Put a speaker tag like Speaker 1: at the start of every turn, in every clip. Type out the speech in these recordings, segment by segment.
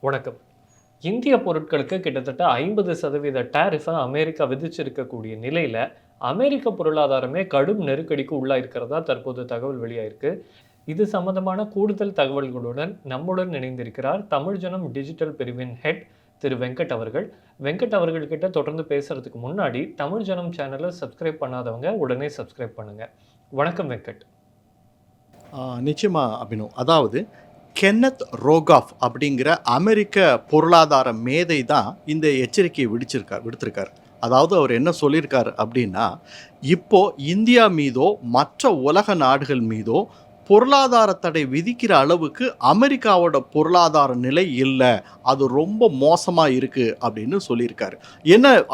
Speaker 1: வணக்கம். இந்திய பொருட்களுக்கு கிட்டத்தட்ட 50% டாரிஃபை அமெரிக்கா விதிச்சிருக்கக்கூடிய நிலையில, அமெரிக்க பொருளாதாரமே கடும் நெருக்கடிக்கு உள்ளாயிருக்கிறதா தற்போது தகவல் வெளியாயிருக்கு. இது சம்பந்தமான கூடுதல் தகவல்களுடன் நம்முடன் இணைந்திருக்கிறார் தமிழ் ஜனம் டிஜிட்டல் பிரிவின் ஹெட் திரு வெங்கட் அவர்கள். வெங்கட் அவர்கள்கிட்ட தொடர்ந்து பேசுறதுக்கு முன்னாடி தமிழ் ஜனம் சேனலை சப்ஸ்கிரைப் பண்ணாதவங்க உடனே சப்ஸ்கிரைப் பண்ணுங்க. வணக்கம் வெங்கட்.
Speaker 2: நிச்சயமா அபினவ். அதாவது கென்னத் ரோகாஃப் அப்படிங்கிற அமெரிக்க பொருளாதார மேதை தான் இந்த எச்சரிக்கையை விடுத்திருக்கார். அதாவது அவர் என்ன சொல்லியிருக்கார் அப்படின்னா, இப்போ இந்தியா மீதோ மற்ற உலக நாடுகள் மீதோ பொருளாதார தடை விதிக்கிற அளவுக்கு அமெரிக்காவோட பொருளாதார நிலை இல்லை, அது ரொம்ப மோசமாக இருக்குது அப்படின்னு சொல்லியிருக்காரு.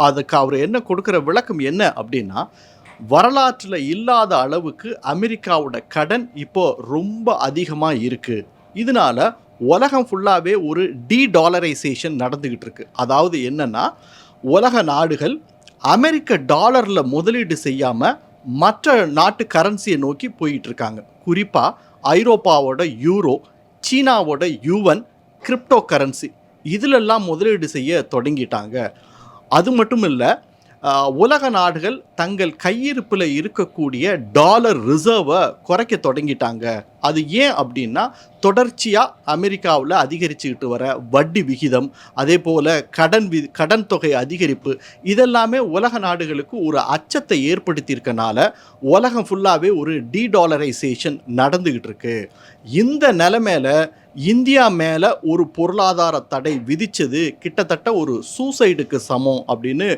Speaker 2: அதுக்கு அவர் என்ன கொடுக்குற விளக்கம் என்ன அப்படின்னா, வரலாற்றில் இல்லாத அளவுக்கு அமெரிக்காவோட கடன் இப்போ ரொம்ப அதிகமாக இருக்குது. இதனால உலகம் ஃபுல்லாகவே ஒரு டாலரைசேஷன் நடந்துக்கிட்டு இருக்கு. அதாவது என்னன்னா, உலக நாடுகள் அமெரிக்க டாலரில் முதலீடு செய்யாமல் மற்ற நாட்டு கரன்சியை நோக்கி போயிட்டு இருக்காங்க. குறிப்பாக ஐரோப்பாவோட யூரோ, சீனாவோட யுவன், கிரிப்டோ கரன்சி இதிலெல்லாம் முதலீடு செய்ய தொடங்கிட்டாங்க. அது மட்டும் இல்லை, உலக நாடுகள் தங்கள் கையிருப்பில் இருக்கக்கூடிய டாலர் ரிசர்வை குறைக்க தொடங்கிட்டாங்க. அது ஏன் அப்படின்னா, தொடர்ச்சியாக அமெரிக்காவில் அதிகரிச்சுக்கிட்டு வர வட்டி விகிதம், அதே போல் கடன் தொகை அதிகரிப்பு, இதெல்லாமே உலக நாடுகளுக்கு ஒரு அச்சத்தை ஏற்படுத்தியிருக்கனால உலகம் ஃபுல்லாகவே ஒரு டாலரைசேஷன் நடந்துக்கிட்டு இருக்கு. இந்த நிலைமையில இந்தியா மேலே ஒரு பொருளாதார தடை விதித்தது கிட்டத்தட்ட ஒரு சூசைடுக்கு சமம் அப்படின்னு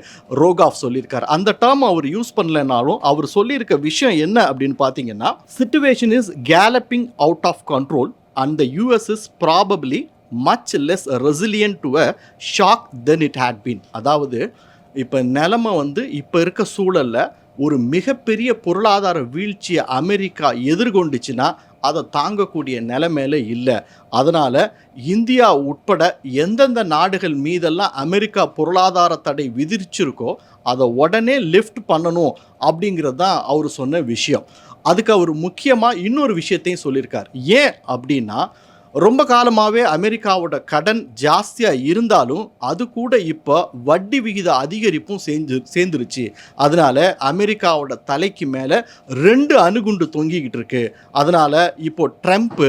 Speaker 2: ரோகாஃப் சொல்லியிருக்கார். அந்த டேர்ம் அவர் யூஸ் பண்ணலனாலும் அவர் சொல்லியிருக்க விஷயம் என்ன அப்படின்னு பார்த்தீங்கன்னா, situation is galloping out of control and the US is probably much less resilient to a shock than it had been. அதாவது இப்போ நிலைமை இப்போ இருக்க சூழலில் ஒரு மிகப்பெரிய பொருளாதார வீழ்ச்சியை அமெரிக்கா எதிர்கொண்டுச்சுன்னா அதை தாங்கக்கூடிய நிலைமையில இல்லை. அதனால் இந்தியா உட்பட எந்தெந்த நாடுகள் மீதெல்லாம் அமெரிக்கா பொருளாதார தடை விதிச்சிருக்கோ அதை உடனே லிஃப்ட் பண்ணணும் அப்படிங்கிறது தான் அவர் சொன்ன விஷயம். அதுக்கு அவர் முக்கியமாக இன்னொரு விஷயத்தையும் சொல்லியிருக்கார். ஏன் அப்படின்னா, ரொம்ப காலமாகவே அமெரிக்காவோட கடன் ஜாஸ்தியாக இருந்தாலும் அது கூட இப்போ வட்டி விகித அதிகரிப்பும் சேர்ந்துருச்சு. அதனால் அமெரிக்காவோட தலைக்கு மேலே 2 அணுகுண்டு தொங்கிக்கிட்டு இருக்கு. அதனால் இப்போ ட்ரம்ப்பு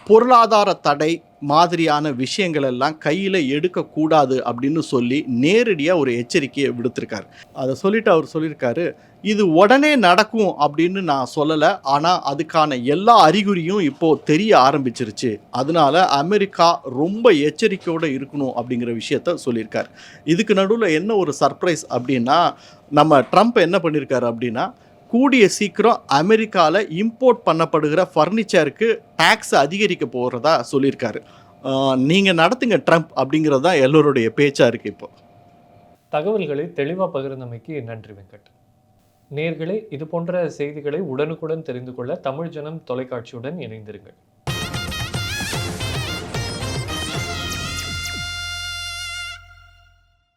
Speaker 2: பொருளாதார தடை மாதிரியான விஷயங்கள் எல்லாம் கையில் எடுக்கக்கூடாது அப்படின்னு சொல்லி நேரடியாக ஒரு எச்சரிக்கையை விடுத்திருக்காரு. அதை சொல்லிட்டு அவர் சொல்லியிருக்காரு, இது உடனே நடக்கும் அப்படின்னு நான் சொல்லலை, ஆனால் அதுக்கான எல்லா அறிகுறியும் இப்போது தெரிய ஆரம்பிச்சிருச்சு. அதனால அமெரிக்கா ரொம்ப எச்சரிக்கையோடு இருக்கணும் அப்படிங்கிற விஷயத்த சொல்லியிருக்காரு. இதுக்கு நடுவில் என்ன ஒரு சர்ப்ரைஸ் அப்படின்னா, நம்ம ட்ரம்ப் என்ன பண்ணியிருக்காரு அப்படின்னா, கூடிய சீக்கிரம் அமெரிக்காவில் இம்போர்ட் பண்ணப்படுகிற ஃபர்னிச்சருக்கு டேக்ஸ் அதிகரிக்க போகிறதா சொல்லியிருக்காரு. நீங்கள் நடத்துங்க ட்ரம்ப் அப்படிங்கிறது தான் எல்லோருடைய பேச்சாக இருக்குது. இப்போ
Speaker 1: தகவல்களை தெளிவாக பகிர்ந்தமைக்கு நன்றி வெங்கட். நேயர்களே, இது போன்ற செய்திகளை உடனுக்குடன் தெரிந்து கொள்ள தமிழ் ஜனம் தொலைக்காட்சியுடன் இணைந்திருங்கள்.